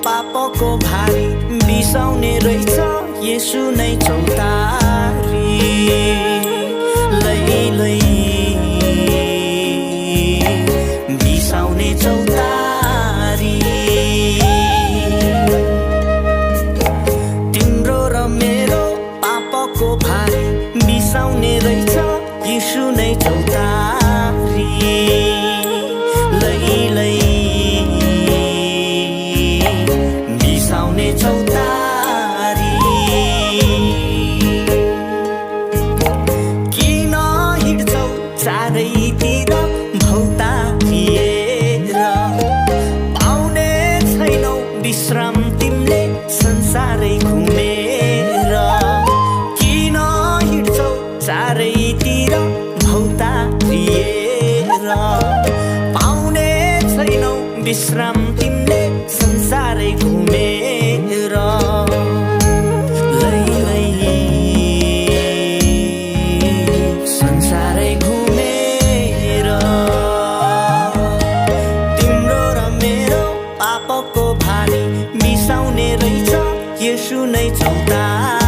पापको भारी बिसाउने रहेछ येशू नै चौतारी लै लै बिसाउने चौतारी तिम्रो र मेरो पापको भारी बिसाउने रहेछ येशू नै चौतारी लै लै चौतारी किन हिँड्छौ चारैतिर भौतारिएर पाउने छैनौ विश्राम तिमीले संसारै घुमेर किन हिँड्छौ चारैतिर भौतारिएर पाउने छैनौ विश्राम तिमीले संसारै घुमेर लै लै संसारै घुमेर तिम्रो र मेरो पापको भारी बिसाउने रहेछ येशू नै चौतारी